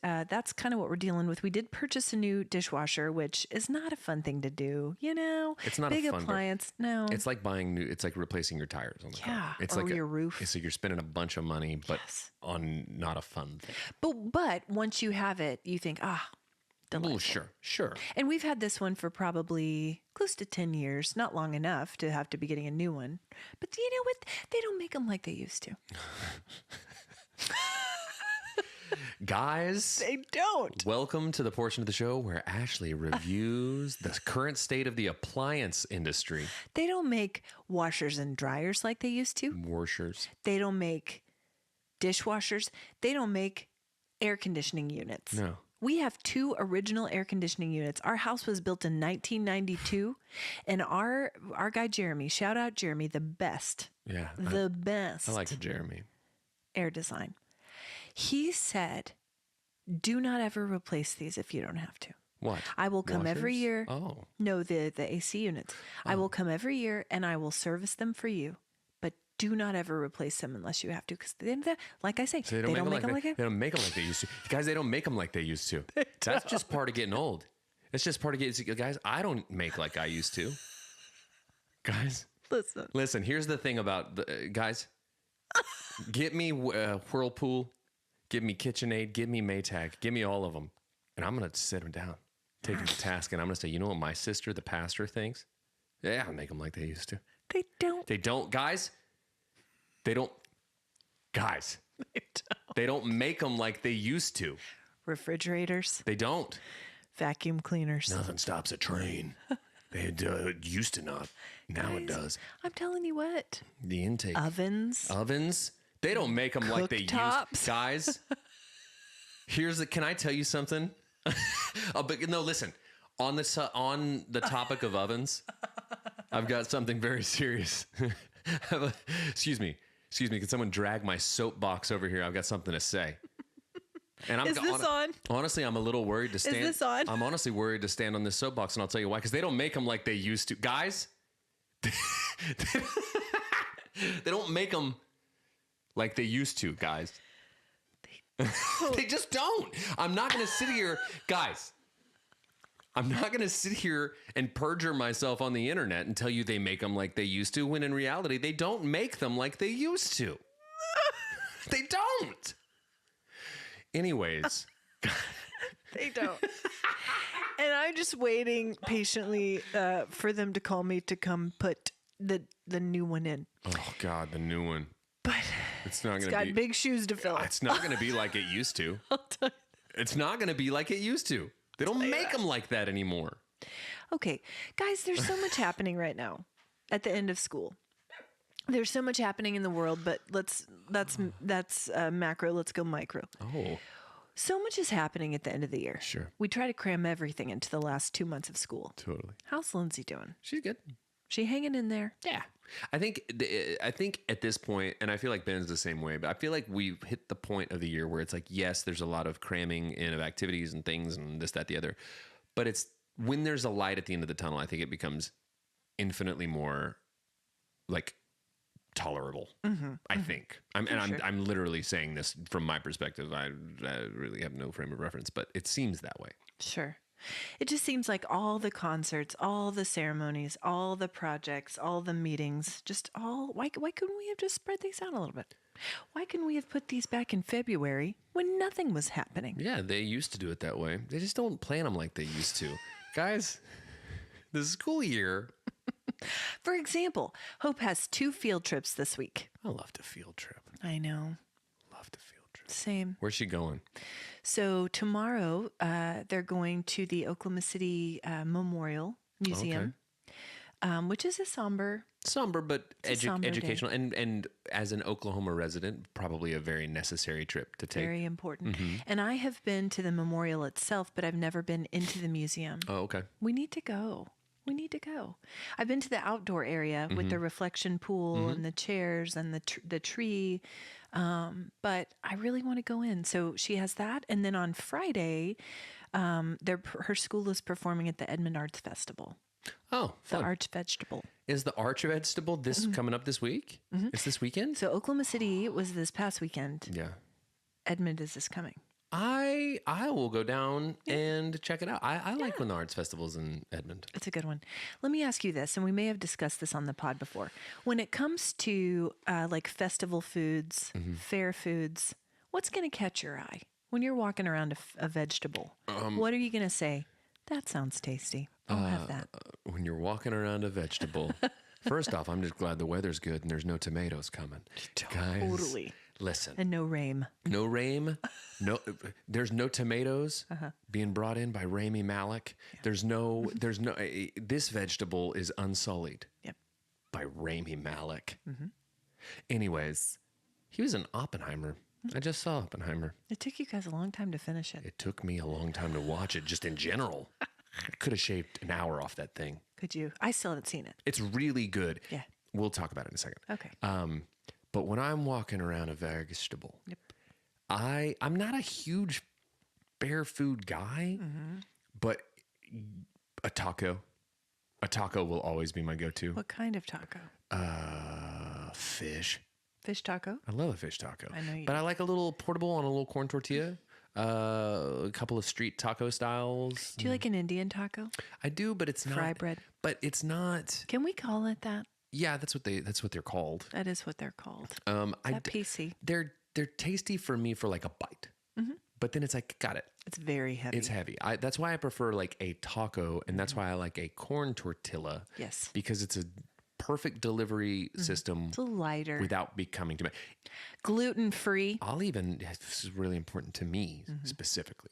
kind of what we're dealing with. We did purchase a new dishwasher, which is not a fun thing to do. It's not a big fun appliance. No. It's like buying new. It's like replacing your tires on the car. Yeah, It's or like your roof. It's like you're spending a bunch of money, but Yes. on not a fun thing. But once you have it, you think, Oh, delightful. sure. And we've had this one for probably close to 10 years, not long enough to have to be getting a new one. But you know what? They don't make them like they used to. Guys, They don't. welcome to the portion of the show where Ashley reviews the current state of the appliance industry. They don't make washers and dryers like they used to. Washers. They don't make dishwashers. They don't make air conditioning units. No. We have 2 original air conditioning units. Our house was built in 1992, and our guy Jeremy, shout out Jeremy, the best, Yeah. the best I like it, Jeremy. air design. He said, "Do not ever replace these if you don't have to. What? I will come every Washers? year." Oh. No, the AC units. I will come every year and I will service them for you, but do not ever replace them unless you have to. Because like I say, So they don't make them like they that. don't make them like they used to. Guys, they don't make them like they used to. That's just part of getting old. It's just part of getting, guys, I don't make like I used to. Guys, listen, here's the thing about the guys. Get me Whirlpool, give me KitchenAid, give me Maytag, give me all of them. And I'm going to sit them down, take them to task, and I'm going to say, you know what my sister, the pastor, thinks? Yeah, I'll make them like they used to. They don't. They don't, guys. They don't, guys. They don't make them like they used to. Refrigerators, They don't. vacuum cleaners. Nothing stops a train. They used to not. Now it does. I'm telling you what. The intake. Ovens. They don't make them like they used. Cooktops. Guys, can I tell you something? But no, listen. On the topic of ovens, I've got something very serious. Excuse me. Can someone drag my soapbox over here? I've got something to say. And Is this on? Honestly, I'm a little worried to stand. Is this on? I'm honestly worried to stand on this soapbox, and I'll tell you why. Because they don't make them like they used to, guys. They don't make them like they used to, guys. They just don't. I'm not going to sit here, guys. I'm not going to sit here and perjure myself on the internet and tell you they make them like they used to, when in reality, they don't make them like they used to. They don't. Anyways. They don't. And I'm just waiting patiently for them to call me to come put the new one in. Oh, God, the new one. But it's not it's going to be. got big shoes to fill. It's not going to be like it used to. I'll tell you. It's not going to be like it used to. They don't make them like that anymore. Okay, guys, there's so much happening right now at the end of school. There's so much happening in the world, but that's macro. Let's go micro. Oh, So much is happening at the end of the year. Sure. We try to cram everything into the last 2 months of school. totally. How's Lindsay doing? She's good. She hanging in there? Yeah. I think at this point, and I feel like Ben's the same way, but I feel like we've hit the point of the year where it's like, yes, there's a lot of cramming in of activities and things and this, that, the other. But it's when there's a light at the end of the tunnel, I think it becomes infinitely more like tolerable. I think. I'm literally saying this from my perspective. I really have no frame of reference, but it seems that way. Sure. It just seems like all the concerts, all the ceremonies, all the projects, all the meetings, just all, why couldn't we have just spread these out a little bit? Why couldn't we have put these back in February when nothing was happening? Yeah, they used to do it that way. They just don't plan them like they used to. Guys, the school year. For example, Hope has 2 field trips this week. I love to field trip. I know. Love to field trip. Same. Where's she going? So tomorrow, they're going to the Oklahoma City Memorial Museum, which is a somber, but somber educational. And as an Oklahoma resident, probably a very necessary trip to take. very important. And I have been to the memorial itself, but I've never been into the museum. Oh, okay. We need to go. We need to go. I've been to the outdoor area with the reflection pool and the chairs and the tree, but I really want to go in. So she has that, and then on Friday, her school is performing at the Edmond Arts Festival. Oh, The fun. Arch Vegetable. Is the Arch Vegetable coming up this week? It's this weekend? So Oklahoma City was this past weekend. Yeah. Edmond is this coming. I will go down and check it out. I like when the arts festival's in Edmond. It's a good one. Let me ask you this, and we may have discussed this on the pod before. When it comes to like festival foods, fair foods, what's going to catch your eye when you're walking around a vegetable? What are you going to say? That sounds tasty. I'll have that. When you're walking around a vegetable, first off, I'm just glad the weather's good and there's no tomatoes coming. Totally. Guys, listen. And no rain. No rain. There's no tomatoes being brought in by Rami Malek. Yeah. This vegetable is unsullied by Rami Malek. Anyways, he was in Oppenheimer. I just saw Oppenheimer. It took you guys a long time to finish it. It took me a long time to watch it, just in general. I could have shaved an hour off that thing. Could you? I still haven't seen it. It's really good. Yeah. We'll talk about it in a second. Okay. But when I'm walking around a vegetable, I'm not a huge bear food guy, but a taco will always be my go-to. What kind of taco? Fish. Fish taco? I love a fish taco. I know you But do. I like a little portable on a little corn tortilla. A couple of street taco styles. Do you like an Indian taco? I do, but it's not Fry bread? But it's not. Can we call it that? Yeah, that's what they're called. That is what they're called. Is that PC? They're tasty for me for like a bite, but then it's like, got it. It's very heavy. It's heavy. That's why I prefer like a taco, and that's why I like a corn tortilla. Yes. Because it's a perfect delivery system. It's a little lighter. Without becoming too much. Gluten-free. This is really important to me specifically.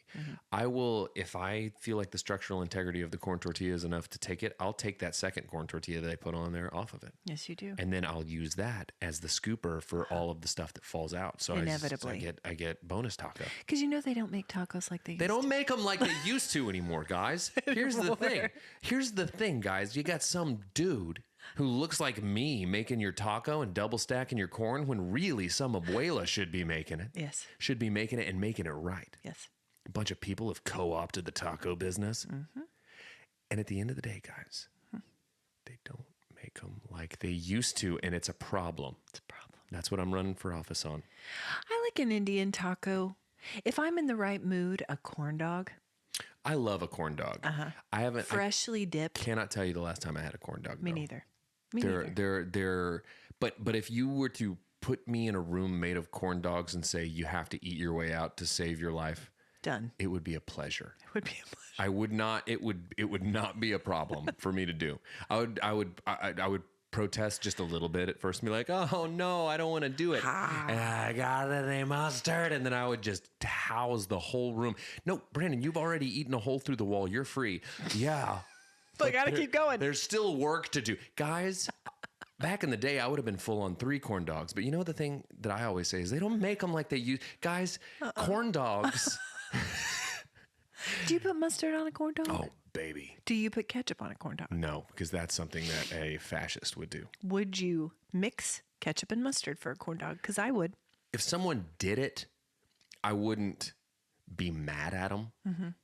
I will, if I feel like the structural integrity of the corn tortilla is enough to take it, I'll take that second corn tortilla that I put on there off of it. Yes, you do. And then I'll use that as the scooper for all of the stuff that falls out. So Inevitably. I get bonus taco. Because you know they don't make tacos like they used They to. don't make them like they used to anymore, guys. Here's the thing. Here's the thing, guys. You got some dude who looks like me making your taco and double stacking your corn when really some abuela should be making it. Yes. Should be making it and making it right. Yes. A bunch of people have co-opted the taco business. And at the end of the day, guys, they don't make them like they used to, and it's a problem. It's a problem. That's what I'm running for office on. I like an Indian taco. If I'm in the right mood, a corn dog. I love a corn dog. I haven't Freshly dipped. cannot tell you the last time I had a corn dog. Me though. neither. Me neither. They're but if you were to put me in a room made of corn dogs and say you have to eat your way out to save your life, Done. it would be a pleasure. It would be a pleasure. I would not. It would not be a problem for me to do. I would protest just a little bit at first and be like, oh no, I don't want to do it. And I got any mustard, and then I would just house the whole room. No, Brandon, you've already eaten a hole through the wall. You're free. Yeah. But I gotta keep going. There's still work to do. Guys, back in the day, I would have been full on 3 corn dogs. But you know the thing that I always say is they don't make them like they used. Guys, corn dogs. Do you put mustard on a corn dog? Oh, baby. Do you put ketchup on a corn dog? No, because that's something that a fascist would do. Would you mix ketchup and mustard for a corn dog? Because I would. If someone did it, I wouldn't be mad at them.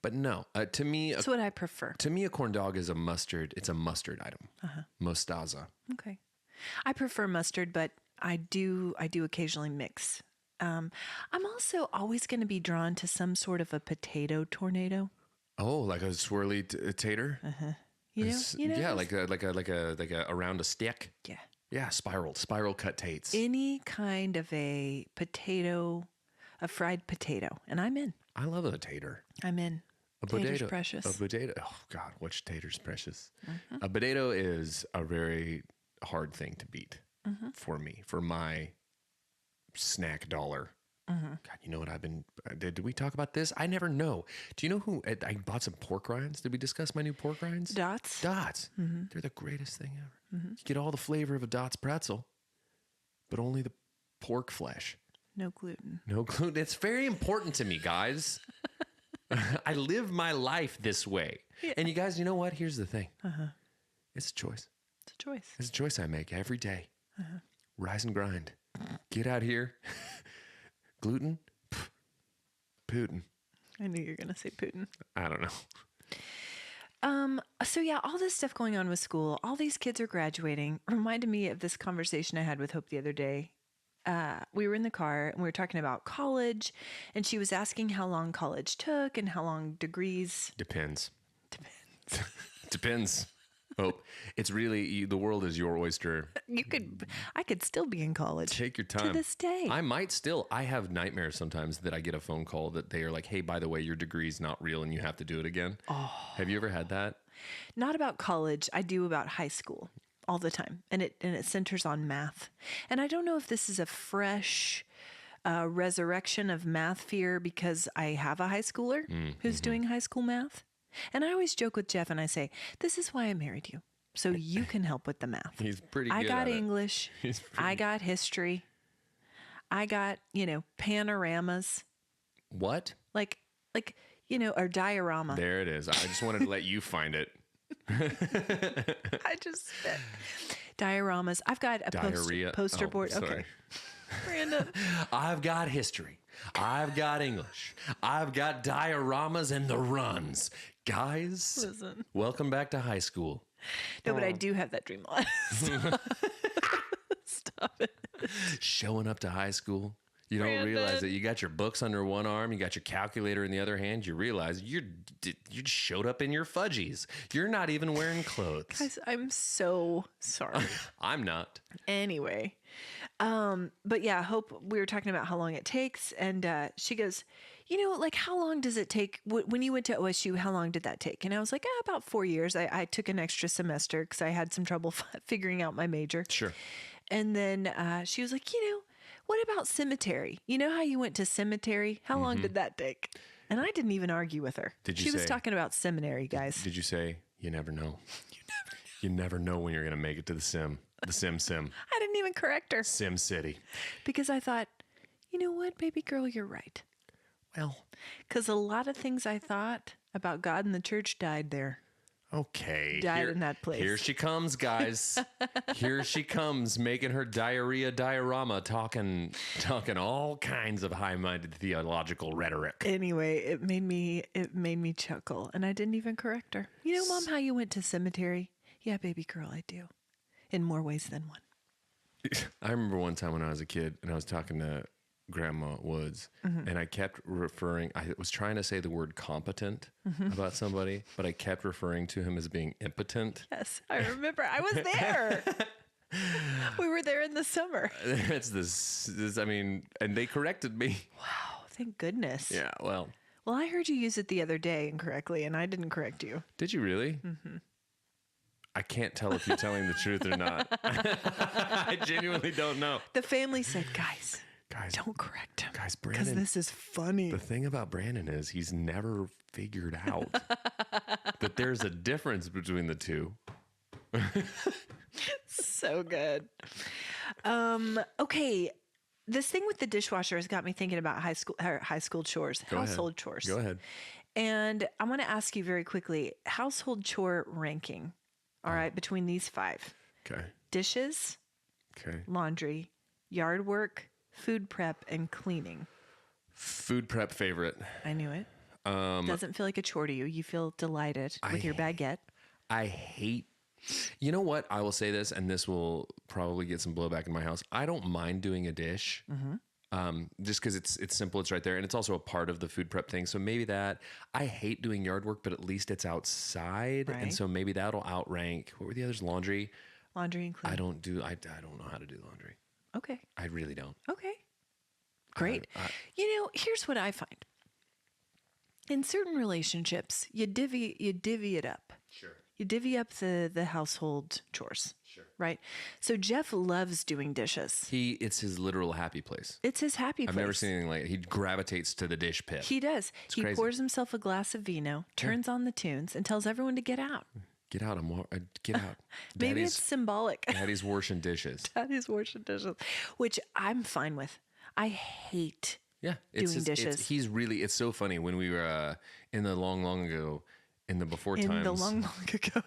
But no, to me, That's what I prefer. a corn dog is a mustard. It's a mustard item. Mostaza. Okay. I prefer mustard, but I do occasionally mix. I'm also always going to be drawn to some sort of a potato tornado. Oh, like a swirly tater. You know? Yeah, like a around a stick. Yeah. Yeah, spiral cut tates. Any kind of a potato, a fried potato, and I'm in. I love a tater. I'm in. A Tater's potato. precious. A potato. Oh God, which tater's precious? A potato is a very hard thing to beat for me, for my snack dollar. God, you know what I've been? Did we talk about this? I never know. Do you know who? I bought some pork rinds. Did we discuss my new pork rinds? Dots. Dots. They're the greatest thing ever. You get all the flavor of a Dots pretzel, but only the pork flesh. No gluten. No gluten. It's very important to me, guys. I live my life this way. Yeah. And you guys, you know what? Here's the thing. It's a choice. It's a choice. It's a choice I make every day. Rise and grind. Get out here. Gluten? Pff, Putin. I knew you were going to say Putin. I don't know. So yeah, all this stuff going on with school, all these kids are graduating. Reminded me of this conversation I had with Hope the other day. We were in the car and we were talking about college, and she was asking how long college took and how long degrees. Depends. Depends. Hope. It's really, the world is your oyster. I could still be in college. Take your time. To this day. I have nightmares sometimes that I get a phone call that they are like, hey, by the way, your degree's not real and you have to do it again. Oh. Have you ever had that? Not about college. I do about high school all the time. And it centers on math. And I don't know if this is a fresh resurrection of math fear because I have a high schooler who's doing high school math. And I always joke with Jeff and I say, this is why I married you. So you can help with the math. He's pretty good I got at English. I got history. I got, panoramas. What? Like, or diorama. There it is. I just wanted to let you find it. I just spit. Dioramas. I've got a poster board. Sorry. Okay. Brandon. I've got history. I've got English. I've got dioramas and the runs. Guys, Listen. Welcome back to high school. No, but I do have that dream lot. Stop it. Showing up to high school. You don't Brandon. realize that you got your books under one arm, you got your calculator in the other hand. You realize you just showed up in your fudgies. You're not even wearing clothes. Guys, I'm so sorry. I'm not. Anyway, but yeah, Hope, we were talking about how long it takes, and she goes, how long does it take when you went to OSU? How long did that take? And I was like, about 4 years. I took an extra semester because I had some trouble figuring out my major. Sure. And then she was like, what about cemetery? You know how you went to cemetery? How long did that take? And I didn't even argue with her. She was talking about seminary, guys. Did you say, you never know? You never know when you're going to make it to the sim. I didn't even correct her. Sim City. Because I thought, you know what, baby girl, you're right. Well. Because a lot of things I thought about God and the church died there. Okay. died in that place. Here she comes, guys. Here she comes, making her diarrhea diorama, talking all kinds of high-minded theological rhetoric. Anyway, it made me chuckle, and I didn't even correct her. You know, Mom, how you went to cemetery? Yeah, baby girl, I do. In more ways than one. I remember one time when I was a kid and I was talking to Grandma Woods and I kept I was trying to say the word competent about somebody, but I kept referring to him as being impotent. Yes, I remember. I was there. We were there in the summer. It's I mean, and they corrected me. Wow, thank goodness. Yeah, well. Well, I heard you use it the other day incorrectly, and I didn't correct you. Did you really? Mm-hmm. I can't tell if you're telling the truth or not. I genuinely don't know. The family said, guys, don't correct him. Guys, Brandon. Because this is funny. The thing about Brandon is he's never figured out that there's a difference between the two. So good. Okay. This thing with the dishwasher has got me thinking about high school chores, household chores. Go ahead. And I want to ask you very quickly, household chore ranking. All right, between these 5. Okay. Dishes, laundry, yard work, food prep, and cleaning. Food prep favorite. I knew it. Doesn't feel like a chore to you. You feel delighted with your baguette. I hate. You know what? I will say this, and this will probably get some blowback in my house. I don't mind doing a dish. Just because it's simple, it's right there, and it's also a part of the food prep thing. So maybe that. I hate doing yard work, but at least it's outside, Right. and so maybe that'll outrank. What were the others? Laundry. Laundry and cleaning. I don't know how to do laundry. Okay. I really don't. Okay. Great. You know, here's what I find. In certain relationships, you divvy it up. Sure. You divvy up the household chores. Sure. Right? So Jeff loves doing dishes. It's his literal happy place. It's his happy place. I've never seen anything like it. He gravitates to the dish pit. He does. He crazy. pours himself a glass of vino, turns on the tunes, and tells everyone to get out. Get out. Get out. Maybe it's symbolic. Daddy's washing dishes. Daddy's washing dishes, which I'm fine with. I hate doing dishes. It's so funny when we were in the long ago, in the before times. In the long ago.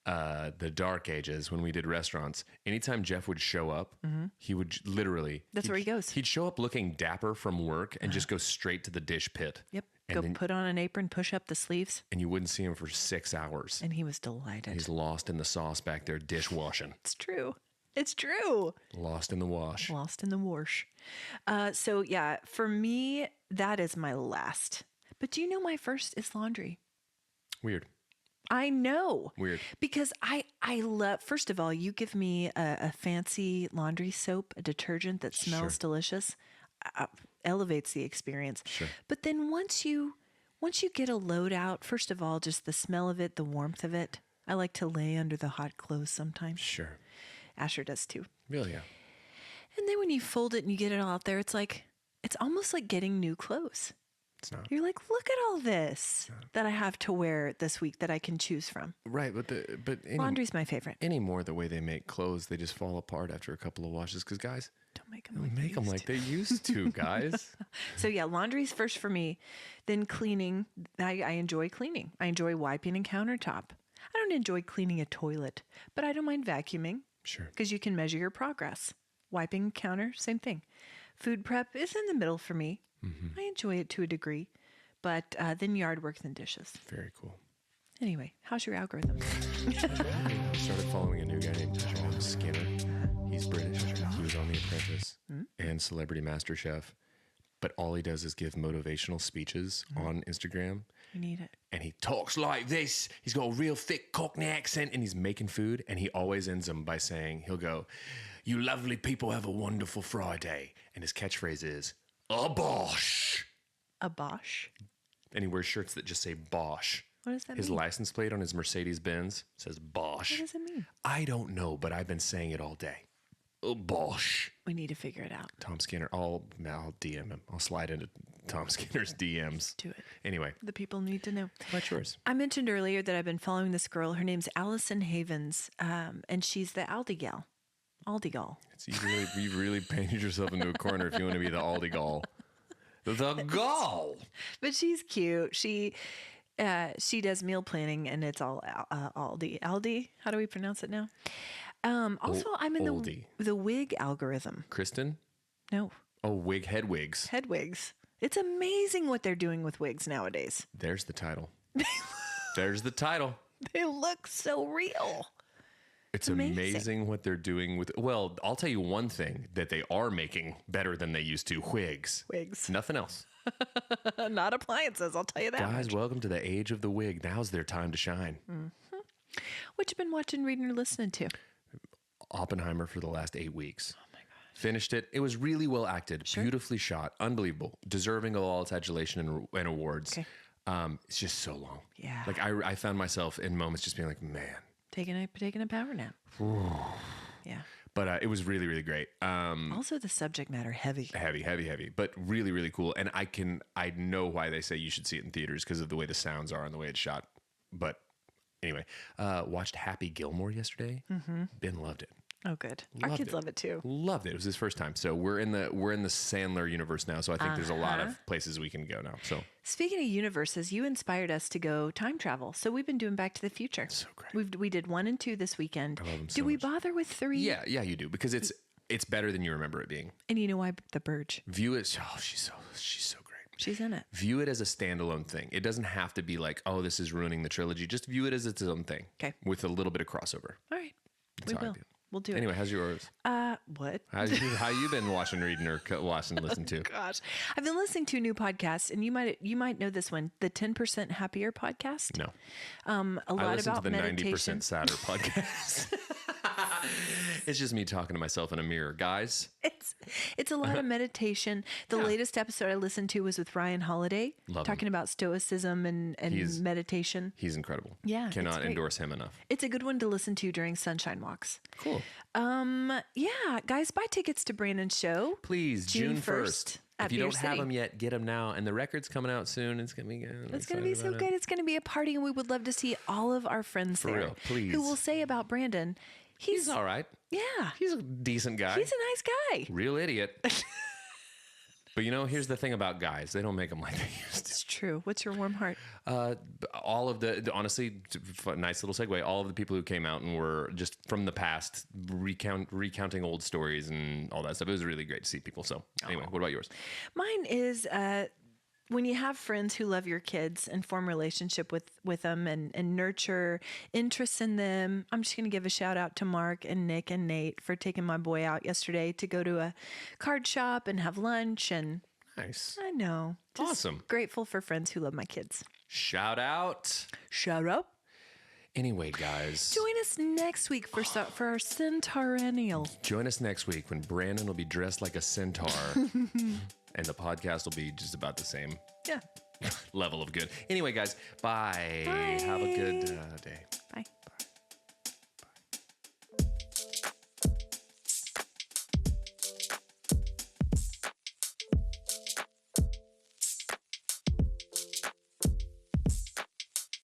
The dark ages when we did restaurants, anytime Jeff would show up, he would literally... That's where he goes. He'd show up looking dapper from work and just go straight to the dish pit. Yep. And Go put on an apron, push up the sleeves. And you wouldn't see him for 6 hours. And he was delighted. He's lost in the sauce back there dishwashing. It's true. It's true. Lost in the wash. Lost in the wash. So yeah, for me, that is my last. But do you know my first is laundry? Weird. I know. Weird. Because I love, first of all, you give me a fancy laundry soap, a detergent that smells delicious, elevates the experience. Sure. But then once you get a load out, first of all, just the smell of it, the warmth of it. I like to lay under the hot clothes sometimes. Sure. Asher does too. Really, yeah. And then when you fold it and you get it all out there, it's almost like getting new clothes. It's not. You're like, look at all this that I have to wear this week that I can choose from. Right, Laundry's my favorite. Anymore, the way they make clothes, they just fall apart after a couple of washes. Because guys, don't make them like they used to, guys. So yeah, laundry's first for me. Then cleaning. I enjoy cleaning. I enjoy wiping a countertop. I don't enjoy cleaning a toilet, but I don't mind vacuuming. Sure. Because you can measure your progress. Wiping a counter, same thing. Food prep is in the middle for me. Mm-hmm. I enjoy it to a degree, but then yard work, then dishes. Very cool. Anyway, how's your algorithm? I started following a new guy named Tom Skinner. He's British. He was on The Apprentice and Celebrity MasterChef. But all he does is give motivational speeches on Instagram. You need it. And he talks like this. He's got a real thick Cockney accent and he's making food. And he always ends them by saying, he'll go, "You lovely people have a wonderful Friday." And his catchphrase is, "A Bosh." A Bosch? And he wears shirts that just say Bosch. What does that His mean? license plate on his Mercedes-Benz says Bosch. What does it mean? I don't know, but I've been saying it all day. A Bosch. We need to figure it out. Tom Skinner. I'll DM him. I'll slide into Tom Skinner's DMs. Do it. Anyway. The people need to know. What's yours? I mentioned earlier that I've been following this girl. Her name's Allison Havens, and she's the Aldi gal. Aldi gal. You really painted yourself into a corner if you want to be the Aldi gal. The gal. But she's cute. She does meal planning, and it's all Aldi. Aldi? How do we pronounce it now? Also, I'm in Aldi. the wig algorithm. Kristen? No, Oh, head wigs. head wigs. It's amazing what they're doing with wigs nowadays. There's the title. There's the title. They look so real. It's amazing what they're doing with. Well, I'll tell you one thing that they are making better than they used to: wigs. Wigs. Nothing else. Not appliances, I'll tell you that. Guys, much. welcome to the age of the wig. Now's their time to shine. What you been watching, reading, or listening to? Oppenheimer for the last 8 weeks. Oh my gosh. Finished it. It was really well acted, beautifully shot, unbelievable, deserving of all its adulation and awards. Okay. It's just so long. Yeah. Like I found myself in moments just being like, man. Taking a power nap. Yeah. But it was really, really great. Also, the subject matter heavy. Heavy, but really, really cool. And I know why they say you should see it in theaters because of the way the sounds are and the way it's shot. But anyway, watched Happy Gilmore yesterday. Ben loved it. Oh, good. Our kids love it too. Loved it. It was his first time. So we're in the Sandler universe now. So I think there's a lot of places we can go now. So speaking of universes, you inspired us to go time travel. So we've been doing Back to the Future. So great. We did 1 and 2 this weekend. I love them so do we much. bother with 3? Yeah, you do because it's better than you remember it being. And you know why? The Burge. View it. Oh, she's so great. She's in it. View it as a standalone thing. It doesn't have to be like, oh, this is ruining the trilogy. Just view it as its own thing. Okay. With a little bit of crossover. All right. That's We how I will. feel. We'll do Anyway, how's yours? it. What? How you been watching, reading, or watching, listening to? Gosh, I've been listening to a new podcast, and you might know this one, the 10% Happier podcast. No. A lot I listen about to the meditation. 90% Sadder podcast. It's just me talking to myself in a mirror, guys. It's a lot of meditation. The latest episode I listened to was with Ryan Holiday, Love talking about stoicism and meditation. He's incredible. Yeah, it's Cannot great. endorse him enough. It's a good one to listen to during sunshine walks. Cool. Yeah, guys, buy tickets to Brandon's show. Please, June 1st. at If you Beer don't have City. them yet, get them now. And the record's coming out soon. It's going to be good. It's going to be so good. It's going to be a party, and we would love to see all of our friends there. real, please. Who will say about Brandon, He's all right. yeah, He's a decent guy. he's a nice guy. Real idiot. But here's the thing about guys. They don't make them like they used to. It's true. What's your warm heart? All of honestly, nice little segue. All of the people who came out and were just from the past, recounting old stories and all that stuff. It was really great to see people. So anyway, what about yours? Mine is when you have friends who love your kids and form relationship with them and nurture interests in them. I'm just going to give a shout out to Mark and Nick and Nate for taking my boy out yesterday to go to a card shop and have lunch. And Nice. I know. Just Awesome. Grateful for friends who love my kids. Shout out. Shout out. Anyway, guys, Join us next week for our Centennial. join us next week when Brandon will be dressed like a centaur and the podcast will be just about the same Yeah. level of good. Anyway, guys, bye. Bye. Have a good day. Bye.